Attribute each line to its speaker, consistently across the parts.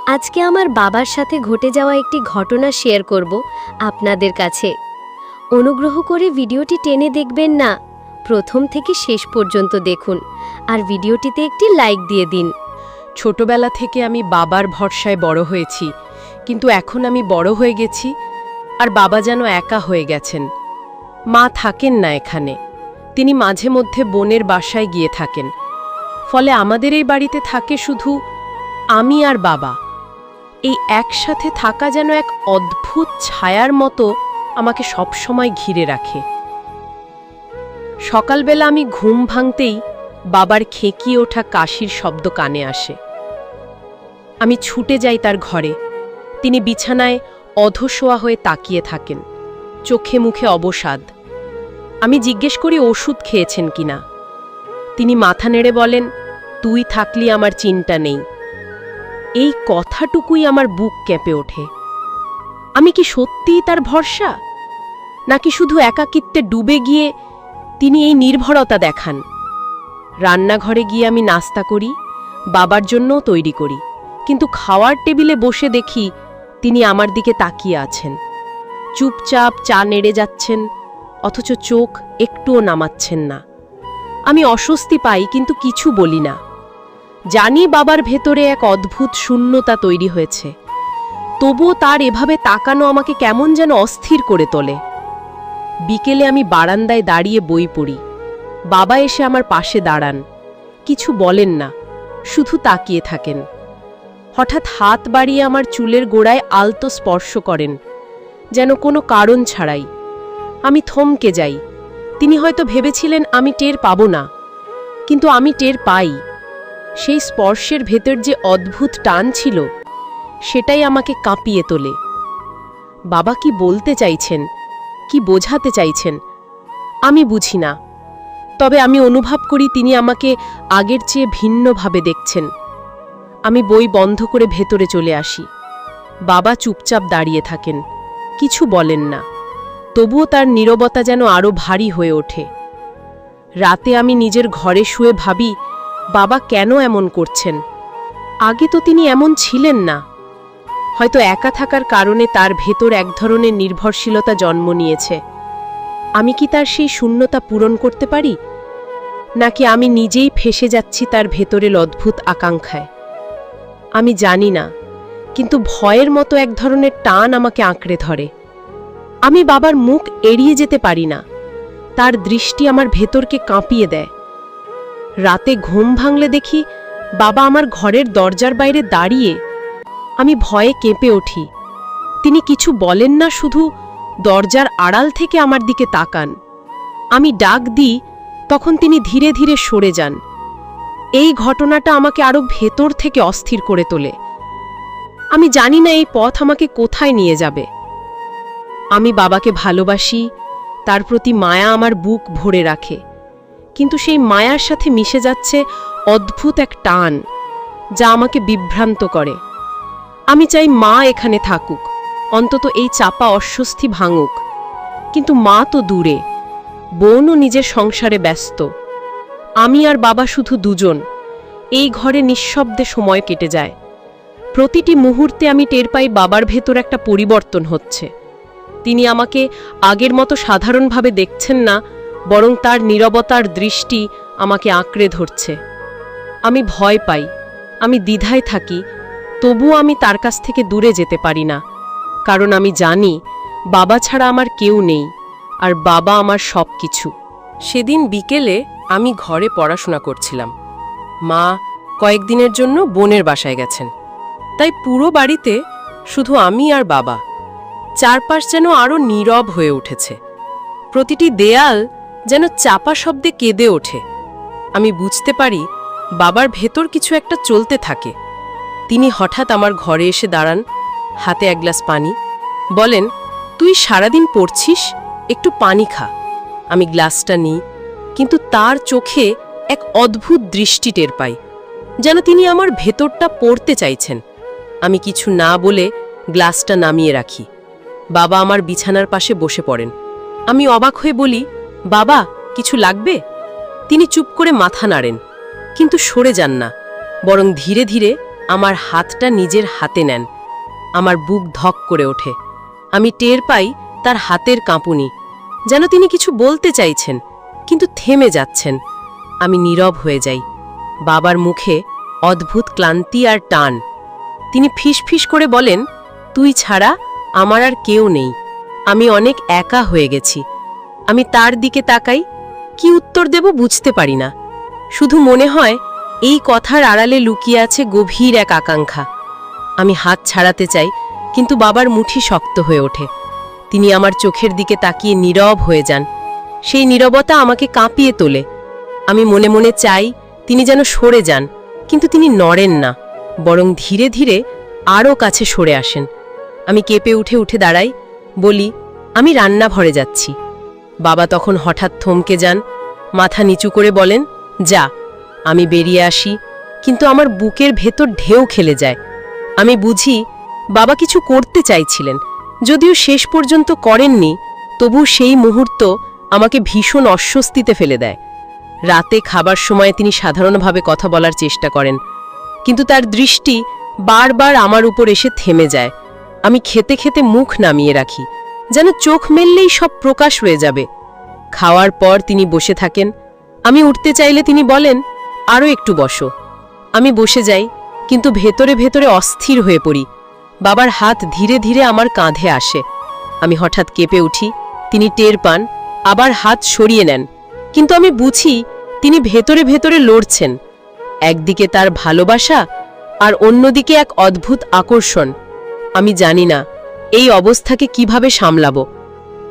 Speaker 1: আজকে আমার বাবার সাথে ঘটে যাওয়া একটি ঘটনা শেয়ার করব আপনাদের কাছে। অনুগ্রহ করে ভিডিওটি টেনে দেখবেন না, প্রথম থেকে শেষ পর্যন্ত দেখুন আর ভিডিওটিতে একটি লাইক দিয়ে দিন।
Speaker 2: ছোটবেলা থেকে আমি বাবার ভরসায় বড় হয়েছি, কিন্তু এখন আমি বড় হয়ে গেছি আর বাবা যেন একা হয়ে গেছেন। মা থাকেন না এখানে, তিনি মাঝে মধ্যে বোনের বাসায় গিয়ে থাকেন। ফলে আমাদের এই বাড়িতে থাকে শুধু আমি আর বাবা। এই একসাথে থাকা যেন এক অদ্ভুত ছায়ার মতো আমাকে সবসময় ঘিরে রাখে। সকালবেলা আমি ঘুম ভাঙতেই বাবার খেঁকিয়ে ওঠা কাশির শব্দ কানে আসে। আমি ছুটে যাই তার ঘরে। তিনি বিছানায় অধশোয়া হয়ে তাকিয়ে থাকেন, চোখে মুখে অবসাদ। আমি জিজ্ঞেস করি ওষুধ খেয়েছেন কিনা। তিনি মাথা নেড়ে বলেন, তুই থাকলি আমার চিন্তা নেই। এই কথাটুকুই আমার বুক কেঁপে ওঠে। আমি কি সত্যিই তার ভরসা, নাকি শুধু একাকিত্বে ডুবে গিয়ে তিনি এই নির্ভরতা দেখান? রান্নাঘরে গিয়ে আমি নাস্তা করি, বাবার জন্যও তৈরি করি, কিন্তু খাওয়ার টেবিলে বসে দেখি তিনি আমার দিকে তাকিয়ে আছেন। চুপচাপ চা নেড়ে যাচ্ছেন, অথচ চোখ একটুও নামাচ্ছেন না। আমি অস্বস্তি পাই, কিন্তু কিছু বলি না। জানি বাবার ভেতরে এক অদ্ভুত শূন্যতা তৈরি হয়েছে, তবুও তার এভাবে তাকানো আমাকে কেমন যেন অস্থির করে তোলে। বিকেলে আমি বারান্দায় দাঁড়িয়ে বই পড়ি। বাবা এসে আমার পাশে দাঁড়ান, কিছু বলেন না, শুধু তাকিয়ে থাকেন। হঠাৎ হাত বাড়িয়ে আমার চুলের গোড়ায় আলতো স্পর্শ করেন, যেন কোনো কারণ ছাড়াই। আমি থমকে যাই। তিনি হয়তো ভেবেছিলেন আমি টের পাব না, কিন্তু আমি টের পাই। সেই স্পর্শের ভেতর যে অদ্ভুত টান ছিল, সেটাই আমাকে কাঁপিয়ে তোলে। বাবা কি বলতে চাইছেন, কি বোঝাতে চাইছেন, আমি বুঝি না। তবে আমি অনুভব করি তিনি আমাকে আগের চেয়ে ভিন্নভাবে দেখছেন। আমি বই বন্ধ করে ভেতরে চলে আসি। বাবা চুপচাপ দাঁড়িয়ে থাকেন, কিছু বলেন না। তবুও তার নীরবতা যেন আরও ভারী হয়ে ওঠে। রাতে আমি নিজের ঘরে শুয়ে ভাবি, বাবা কেন এমন করছেন? আগে তো তিনি এমন ছিলেন না। হয়তো একা থাকার কারণে তার ভেতর এক ধরনের নির্ভরশীলতা জন্ম নিয়েছে। আমি কি তার সেই শূন্যতা পূরণ করতে পারি, নাকি আমি নিজেই ফেসে যাচ্ছি তার ভেতরের অদ্ভুত আকাঙ্ক্ষায়? আমি জানি না, কিন্তু ভয়ের মতো এক ধরনের টান আমাকে আঁকড়ে ধরে। আমি বাবার মুখ এড়িয়ে যেতে পারি না। তার দৃষ্টি আমার ভেতরকে কাঁপিয়ে দেয়। রাতে ঘুম ভাঙলে দেখি বাবা আমার ঘরের দরজার বাইরে দাঁড়িয়ে। আমি ভয়ে কেঁপে উঠি। তিনি কিছু বলেন না, শুধু দরজার আড়াল থেকে আমার দিকে তাকান। আমি ডাক দিই, তখন তিনি ধীরে ধীরে সরে যান। এই ঘটনাটা আমাকে আরো ভেতর থেকে অস্থির করে তোলে। আমি জানি না এই পথ আমাকে কোথায় নিয়ে যাবে। আমি বাবাকে ভালোবাসি, তার প্রতি মায়া আমার বুক ভরে রাখে, কিন্তু সেই মায়ার সাথে মিশে যাচ্ছে অদ্ভুত এক টান, যা আমাকে বিভ্রান্ত করে। আমি চাই মা এখানে থাকুক, অন্তত এই চাপা অস্বস্তি ভাঙুক, কিন্তু মা তো দূরে, বোনও নিজের সংসারে ব্যস্ত। আমি আর বাবা শুধু দুজন। এই ঘরে নিঃশব্দে সময় কেটে যায়। প্রতিটি মুহূর্তে আমি টের পাই বাবার ভেতর একটা পরিবর্তন হচ্ছে। তিনি আমাকে আগের মতো সাধারণভাবে দেখছেন না, বরং তার নীরবতার দৃষ্টি আমাকে আঁকড়ে ধরছে। আমি ভয় পাই, আমি দ্বিধায় থাকি, তবুও আমি তার কাছ থেকে দূরে যেতে পারি না, কারণ আমি জানি বাবা ছাড়া আমার কেউ নেই, আর বাবা আমার সব কিছু। সেদিন বিকেলে আমি ঘরে পড়াশোনা করছিলাম। মা কয়েকদিনের জন্য বোনের বাসায় গেছেন, তাই পুরো বাড়িতে শুধু আমি আর বাবা। চারপাশ যেন আরও নীরব হয়ে উঠেছে। প্রতিটি দেয়াল যেন চাপা শব্দে কেঁদে ওঠে। আমি বুঝতে পারি বাবার ভেতর কিছু একটা চলতে থাকে। তিনি হঠাৎ আমার ঘরে এসে দাঁড়ান, হাতে এক গ্লাস পানি। বলেন, তুই সারাদিন পড়ছিস, একটু পানি খা। আমি গ্লাসটা নিই, কিন্তু তার চোখে এক অদ্ভুত দৃষ্টি টের পাই, যেন তিনি আমার ভেতরটা পড়তে চাইছেন। আমি কিছু না বলে গ্লাসটা নামিয়ে রাখি। বাবা আমার বিছানার পাশে বসে পড়েন। আমি অবাক হয়ে বলি, বাবা কিছু লাগবে? তিনি চুপ করে মাথা নাড়েন, কিন্তু সরে যান না, বরং ধীরে ধীরে আমার হাতটা নিজের হাতে নেন। আমার বুক ধক করে ওঠে। আমি টের পাই তার হাতের কাঁপুনি, যেন তিনি কিছু বলতে চাইছেন কিন্তু থেমে যাচ্ছেন। আমি নীরব হয়ে যাই। বাবার মুখে অদ্ভুত ক্লান্তি আর টান। তিনি ফিসফিস করে বলেন, তুই ছাড়া আমার আর কেউ নেই, আমি অনেক একা হয়ে গেছি। আমি তার দিকে তাকাই, কি উত্তর দেব বুঝতে পারি না। শুধু মনে হয় এই কথার আড়ালে লুকিয়ে আছে গভীর এক আকাঙ্ক্ষা। আমি হাত ছাড়াতে চাই, কিন্তু বাবার মুঠি শক্ত হয়ে ওঠে। তিনি আমার চোখের দিকে তাকিয়ে নীরব হয়ে যান। সেই নীরবতা আমাকে কাঁপিয়ে তোলে। আমি মনে মনে চাই তিনি যেন সরে যান, কিন্তু তিনি নড়েন না, বরং ধীরে ধীরে আরও কাছে সরে আসেন। আমি কেঁপে উঠে উঠে দাঁড়াই, বলি, আমি রান্নাঘরে যাচ্ছি। বাবা তখন হঠাৎ থমকে যান, মাথা নিচু করে বলেন, যা। আমি বেরিয়ে আসি, কিন্তু আমার বুকের ভেতর ঢেউ খেলে যায়। আমি বুঝি বাবা কিছু করতে চাইছিলেন, যদিও শেষ পর্যন্ত করেননি। তবু সেই মুহূর্ত আমাকে ভীষণ অস্বস্তিতে ফেলে দেয়। রাতে খাবার সময় তিনি সাধারণভাবে কথা বলার চেষ্টা করেন, কিন্তু তার দৃষ্টি বারবার আমার উপর এসে থেমে যায়। আমি খেতে খেতে মুখ নামিয়ে রাখি, যেন চোখ মেললেই সব প্রকাশ হয়ে যাবে। খাওয়ার পর তিনি বসে থাকেন। আমি উঠতে চাইলে তিনি বলেন, আরও একটু বসো। আমি বসে যাই, কিন্তু ভেতরে ভেতরে অস্থির হয়ে পড়ি। বাবার হাত ধীরে ধীরে আমার কাঁধে আসে। আমি হঠাৎ কেঁপে উঠি। তিনি টের পান, আবার হাত সরিয়ে নেন, কিন্তু আমি বুঝি তিনি ভেতরে ভেতরে লড়ছেন। একদিকে তার ভালোবাসা আর অন্যদিকে এক অদ্ভুত আকর্ষণ। আমি জানি না এই অবস্থাকে কিভাবে সামলাবো।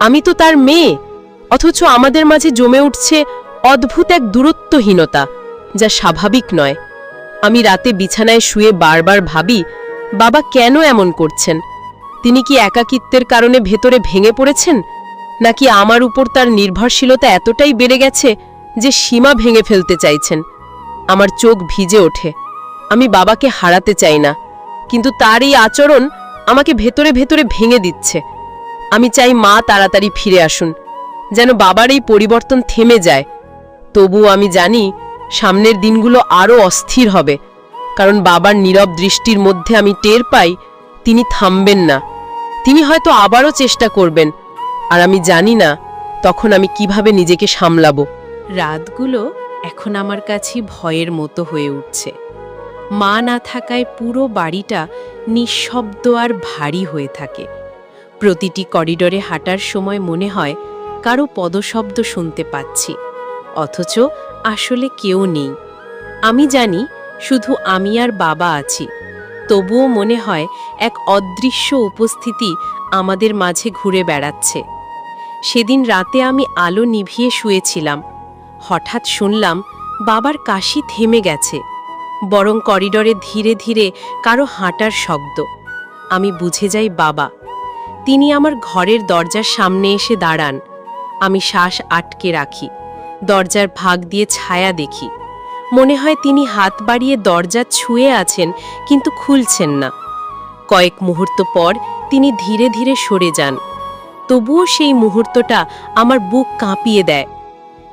Speaker 2: আমি তো তার মেয়ে, অথচ আমাদের মাঝে জমে উঠছে অদ্ভুত এক দূরত্বহীনতা, যা স্বাভাবিক নয়। আমি রাতে বিছানায় শুয়ে বারবার ভাবি, বাবা কেন এমন করছেন? তিনি কি একাকিত্বের কারণে ভেতরে ভেঙে পড়েছেন, নাকি আমার উপর তার নির্ভরশীলতা এতটাই বেড়ে গেছে যে সীমা ভেঙে ফেলতে চাইছেন? আমার চোখ ভিজে ওঠে। আমি বাবাকে হারাতে চাই না, কিন্তু তার এই আচরণ আমাকে ভেতরে ভেতরে ভেঙে দিচ্ছে। আমি চাই মা তাড়াতাড়ি ফিরে আসুন, যেন বাবার এই পরিবর্তন থেমে যায়। তবুও আমি জানি সামনের দিনগুলো আরও অস্থির হবে, কারণ বাবার নীরব দৃষ্টির মধ্যে আমি টের পাই তিনি থামবেন না। তিনি হয়তো আবারও চেষ্টা করবেন, আর আমি জানি না তখন আমি কিভাবে নিজেকে সামলাবো। রাতগুলো এখন আমার কাছে ভয়ের মতো হয়ে উঠছে। মা না থাকায় পুরো বাড়িটা নিঃশব্দ আর ভারী হয়ে থাকে। প্রতিটি করিডোরে হাঁটার সময় মনে হয় কারো পদশব্দ শুনতে পাচ্ছি, অথচ আসলে কেউ নেই। আমি জানি শুধু আমি আর বাবা আছি, তবুও মনে হয় এক অদৃশ্য উপস্থিতি আমাদের মাঝে ঘুরে বেড়াচ্ছে। সেদিন রাতে আমি আলো নিভিয়ে শুয়েছিলাম। হঠাৎ শুনলাম বাবার কাশি থেমে গেছে, বরং করিডোরে ধীরে ধীরে কারো হাঁটার শব্দ। আমি বুঝে যাই বাবা। তিনি আমার ঘরের দরজার সামনে এসে দাঁড়ান। আমি শ্বাস আটকে রাখি। দরজার ভাগ দিয়ে ছায়া দেখি। মনে হয় তিনি হাত বাড়িয়ে দরজা ছুঁয়ে আছেন, কিন্তু খুলছেন না। কয়েক মুহূর্ত পর তিনি ধীরে ধীরে সরে যান। তবুও সেই মুহূর্তটা আমার বুক কাঁপিয়ে দেয়।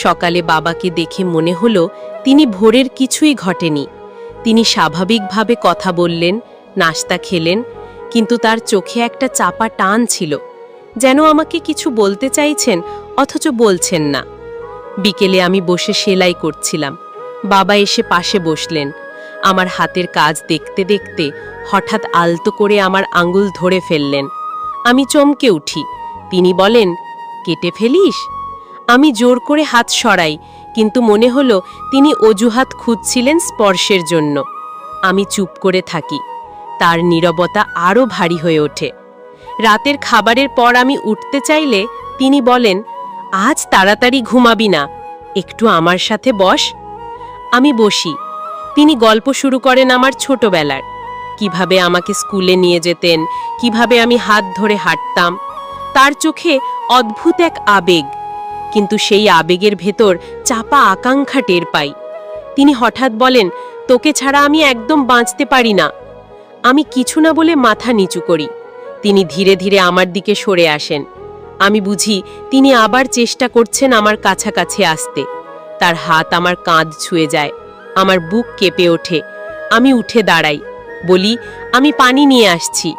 Speaker 2: সকালে বাবাকে দেখে মনে হলো তিনি ভোরের কিছুই ঘটেনি। তিনি স্বাভাবিকভাবে কথা বললেন, নাস্তা খেলেন, কিন্তু তার চোখে একটা চাপা টান ছিল, যেন আমাকে কিছু বলতে চাইছেন অথচ বলছেন না। বিকেলে আমি বসে সেলাই করছিলাম। বাবা এসে পাশে বসলেন। আমার হাতের কাজ দেখতে দেখতে হঠাৎ আলতো করে আমার আঙুল ধরে ফেললেন। আমি চমকে উঠি। তিনি বলেন, কেটে ফেলিস? আমি জোর করে হাত সরাই, কিন্তু মনে হলো তিনি অজুহাত খুঁজছিলেন স্পর্শের জন্য। আমি চুপ করে থাকি। তার নীরবতা আরও ভারী হয়ে ওঠে। রাতের খাবারের পর আমি উঠতে চাইলে তিনি বলেন, আজ তাড়াতাড়ি ঘুমাবি না, একটু আমার সাথে বস। আমি বসি। তিনি গল্প শুরু করেন আমার ছোটবেলার, কিভাবে আমাকে স্কুলে নিয়ে যেতেন, কিভাবে আমি হাত ধরে হাঁটতাম। তার চোখে অদ্ভুত এক আবেগ, কিন্তু সেই আবেগের ভেতর চাপা আকাঙ্ক্ষা টের পাই। তিনি হঠাৎ বলেন, তোকে ছাড়া আমি একদম বাঁচতে পারি না। আমি কিছু না বলে মাথা নিচু করি। তিনি ধীরে ধীরে আমার দিকে সরে আসেন। আমি বুঝি তিনি আবার চেষ্টা করছেন আমার কাছাকাছি আসতে। তার হাত আমার কাঁধ ছুঁয়ে যায়। আমার বুক কেঁপে ওঠে। আমি উঠে দাঁড়াই। বলি, আমি পানি নিয়ে আসছি।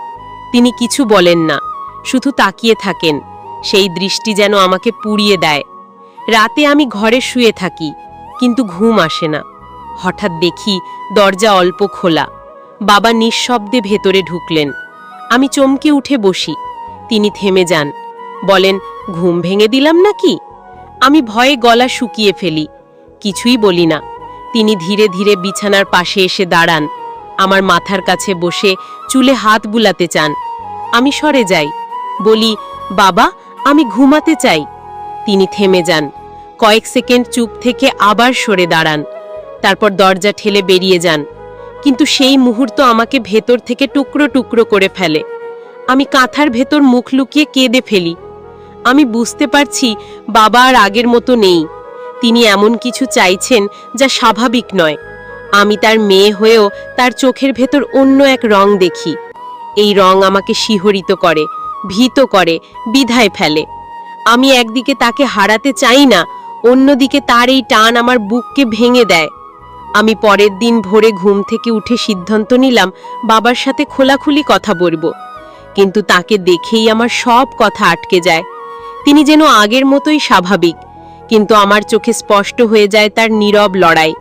Speaker 2: তিনি কিছু বলেন না, শুধু তাকিয়ে থাকেন। সেই দৃষ্টি যেন আমাকে পুড়িয়ে দেয়। রাতে আমি ঘরে শুয়ে থাকি, কিন্তু ঘুম আসে না। হঠাৎ দেখি দরজা অল্প খোলা। বাবা নিঃশব্দে ভেতরে ঢুকলেন। আমি চমকে উঠে বসি। তিনি থেমে যান, বলেন, ঘুম ভেঙে দিলাম নাকি? আমি ভয়ে গলা শুকিয়ে ফেলি, কিছুই বলি না। তিনি ধীরে ধীরে বিছানার পাশে এসে দাঁড়ান, আমার মাথার কাছে বসে চুলে হাত বুলাতে চান। আমি সরে যাই, বলি, বাবা, আমি ঘুমাতে চাই। তিনি থেমে যান, কয়েক সেকেন্ড চুপ থেকে আবার সরে দাঁড়ান, তারপর দরজা ঠেলে বেরিয়ে যান। কিন্তু সেই মুহূর্ত আমাকে ভেতর থেকে টুকরো টুকরো করে ফেলে। আমি কাঁথার ভেতর মুখ লুকিয়ে কেঁদে ফেলি। আমি বুঝতে পারছি বাবা আর আগের মতো নেই। তিনি এমন কিছু চাইছেন যা স্বাভাবিক নয়। আমি তার মেয়ে হয়েও তার চোখের ভেতর অন্য এক রং দেখি। এই রং আমাকে শিহরিত করে, ভীত করে, বিধায় ফেলে। আমি একদিকে তাকে হারাতে চাই না, অন্যদিকে তার এই টান আমার বুককে ভেঙে দেয়। আমি পরের দিন ভোরে ঘুম থেকে উঠে সিদ্ধান্ত নিলাম বাবার সাথে খোলাখুলি কথা বলবো। কিন্তু তাকে দেখেই আমার সব কথা আটকে যায়। তিনি যেন আগের মতোই স্বাভাবিক, কিন্তু আমার চোখে স্পষ্ট হয়ে যায় তার নীরব লড়াই।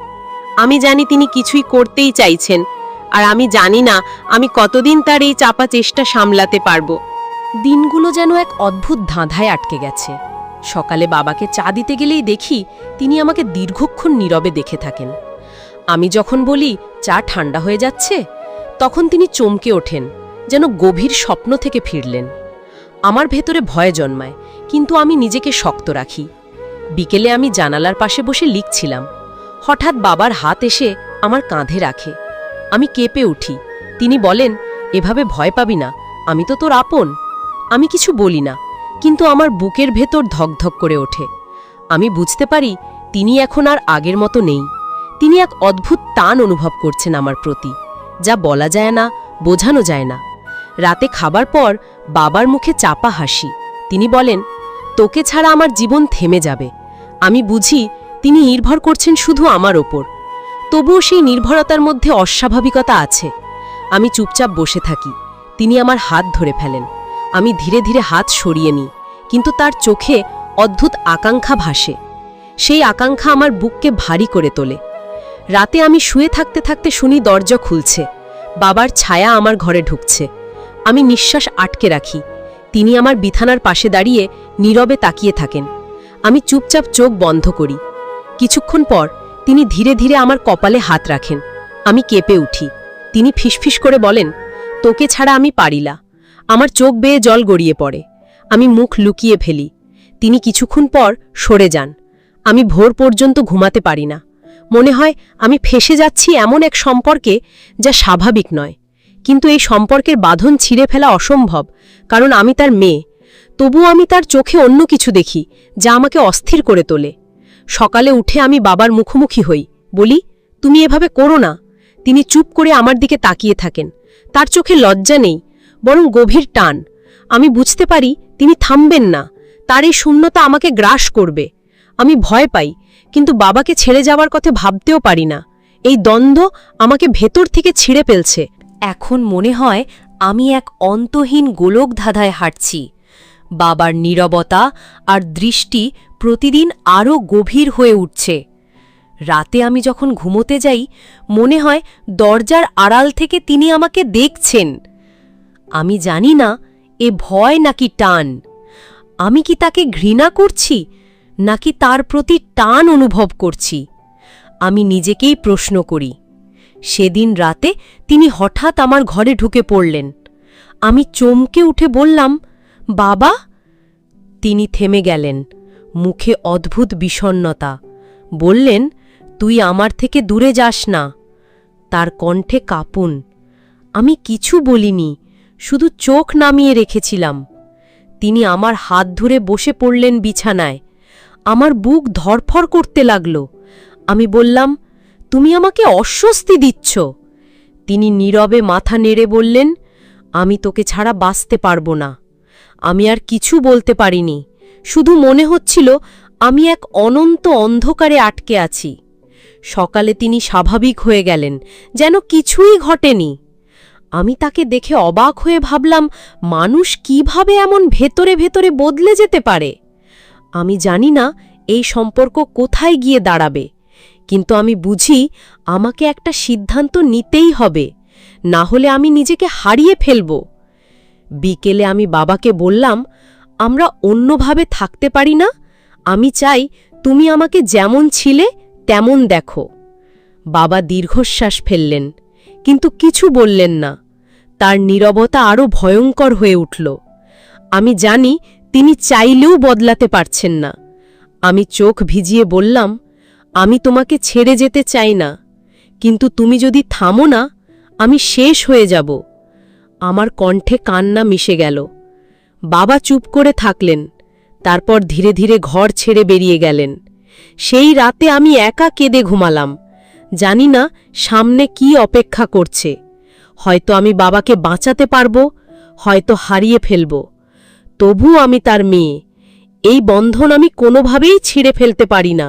Speaker 2: আমি জানি তিনি কিছুই করতেই চাইছেন, আর আমি জানি না আমি কতদিন তার এই চাপা চেষ্টা সামলাতে পারবো। দিনগুলো যেন এক অদ্ভুত ধাঁধায় আটকে গেছে। সকালে বাবাকে চা দিতে গেলেই দেখি তিনি আমাকে দীর্ঘক্ষণ নীরবে দেখে থাকেন। আমি যখন বলি চা ঠান্ডা হয়ে যাচ্ছে, তখন তিনি চমকে ওঠেন, যেন গভীর স্বপ্ন থেকে ফিরলেন। আমার ভেতরে ভয় জন্মায়, কিন্তু আমি নিজেকে শক্ত রাখি। বিকেলে আমি জানালার পাশে বসে লিখছিলাম। হঠাৎ বাবার হাত এসে আমার কাঁধে রাখে। আমি কেঁপে উঠি। তিনি বলেন, এভাবে ভয় পাবি না, আমি তো তোর আপন। আমি কিছু বলি না, কিন্তু আমার বুকের ভেতর ধকধক করে ওঠে। আমি বুঝতে পারি তিনি এখন আর আগের মতো নেই। তিনি এক অদ্ভুত টান অনুভব করছেন আমার প্রতি, যা বলা যায় না, বোঝানো যায় না। রাতে খাবার পর বাবার মুখে চাপা হাসি। তিনি বলেন, তোকে ছাড়া আমার জীবন থেমে যাবে। আমি বুঝি তিনি নির্ভর করছেন শুধু আমার ওপর। তবুও সেই নির্ভরতার মধ্যে অস্বাভাবিকতা আছে। আমি চুপচাপ বসে থাকি। তিনি আমার হাত ধরে ফেলেন। আমি ধীরে ধীরে হাত সরিয়ে নিই, কিন্তু তার চোখে অদ্ভুত আকাঙ্ক্ষা ভাসে। সেই আকাঙ্ক্ষা আমার বুককে ভারী করে তোলে। রাতে আমি শুয়ে থাকতে থাকতে শুনি দরজা খুলছে। বাবার ছায়া আমার ঘরে ঢুকছে। আমি নিঃশ্বাস আটকে রাখি। তিনি আমার বিছানার পাশে দাঁড়িয়ে নীরবে তাকিয়ে থাকেন। আমি চুপচাপ চোখ বন্ধ করি। কিছুক্ষণ পর তিনি ধীরে ধীরে আমার কপালে হাত রাখেন। আমি কেঁপে উঠি। তিনি ফিসফিস করে বলেন, তোকে ছাড়া আমি পারিলা। আমার চোখ বেয়ে জল গড়িয়ে পড়ে। আমি মুখ লুকিয়ে ফেলি। তিনি কিছুক্ষণ পর সরে যান। আমি ভোর পর্যন্ত ঘুমাতে পারি না। মনে হয় আমি ফেঁসে যাচ্ছি এমন এক সম্পর্কে যা স্বাভাবিক নয়। কিন্তু এই সম্পর্কের বাঁধন ছিঁড়ে ফেলা অসম্ভব, কারণ আমি তার মেয়ে। তবুও আমি তার চোখে অন্য কিছু দেখি, যা আমাকে অস্থির করে তোলে। সকালে উঠে আমি বাবার মুখোমুখি হই, বলি, তুমি এভাবে করো না। তিনি চুপ করে আমার দিকে তাকিয়ে থাকেন। তার চোখে লজ্জা নেই, বরং গভীর টান। আমি বুঝতে পারি তিনি থামবেন না। তার এই শূন্যতা আমাকে গ্রাস করবে। আমি ভয় পাই, কিন্তু বাবাকে ছেড়ে যাওয়ার কথা ভাবতেও পারি না। এই দ্বন্দ্ব আমাকে ভেতর থেকে ছিঁড়ে ফেলছে। এখন মনে হয় আমি এক অন্তহীন গোলকধাঁধায় হাঁটছি। বাবার নীরবতা আর দৃষ্টি প্রতিদিন আরও গভীর হয়ে উঠছে। রাতে আমি যখন ঘুমোতে যাই, মনে হয় দরজার আড়াল থেকে তিনি আমাকে দেখছেন। আমি জানি না এ ভয় নাকি টান। আমি কি তাকে ঘৃণা করছি, নাকি তার প্রতি টান অনুভব করছি? আমি নিজেকেই প্রশ্ন করি। সেদিন রাতে তিনি হঠাৎ আমার ঘরে ঢুকে পড়লেন। আমি চমকে উঠে বললাম, বাবা। তিনি থেমে গেলেন, মুখে অদ্ভুত বিষণ্ণতা। বললেন, তুই আমার থেকে দূরে যাস না। তার কণ্ঠে কাঁপুন। আমি কিছু বলিনি, শুধু চোখ নামিয়ে রেখেছিলাম। তিনি আমার হাত ধরে বসে পড়লেন বিছানায়। আমার বুক ধরফর করতে লাগল। আমি বললাম, তুমি আমাকে অস্বস্তি দিচ্ছ। তিনি নীরবে মাথা নেড়ে বললেন, আমি তোকে ছাড়া বাঁচতে পারব না। আমি আর কিছু বলতে পারিনি, শুধু মনে হচ্ছিল আমি এক অনন্ত অন্ধকারে আটকে আছি। সকালে তিনি স্বাভাবিক হয়ে গেলেন, যেন কিছুই ঘটেনি। আমি তাকে দেখে অবাক হয়ে ভাবলাম, মানুষ কিভাবে এমন ভেতরে ভেতরে বদলে যেতে পারে। আমি জানি না এই সম্পর্ক কোথায় গিয়ে দাঁড়াবে, কিন্তু আমি বুঝি আমাকে একটা সিদ্ধান্ত নিতেই হবে, না হলে আমি নিজেকে হারিয়ে ফেলব। বিকেলে আমি বাবাকে বললাম, আমরা অন্যভাবে থাকতে পারি না? আমি চাই তুমি আমাকে যেমন ছিলে তেমন দেখো। বাবা দীর্ঘশ্বাস ফেললেন, কিন্তু কিছু বললেন না। তার নীরবতা আরও ভয়ঙ্কর হয়ে উঠল। আমি জানি তিনি চাইলেও বদলাতে পারছেন না। আমি চোখ ভিজিয়ে বললাম, আমি তোমাকে ছেড়ে যেতে চাই না, কিন্তু তুমি যদি থামো না, আমি শেষ হয়ে যাব। আমার কণ্ঠে কান্না মিশে গেল। বাবা চুপ করে থাকলেন, তারপর ধীরে ধীরে ঘর ছেড়ে বেরিয়ে গেলেন। সেই রাতে আমি একা কেঁদে ঘুমালাম, জানি না সামনে কি অপেক্ষা করছে। হয়তো আমি বাবাকে বাঁচাতে পারব, হয়তো হারিয়ে ফেলব। তবু আমি তার মেয়ে। এই বন্ধন আমি কোনোভাবেই ছিঁড়ে ফেলতে পারি না।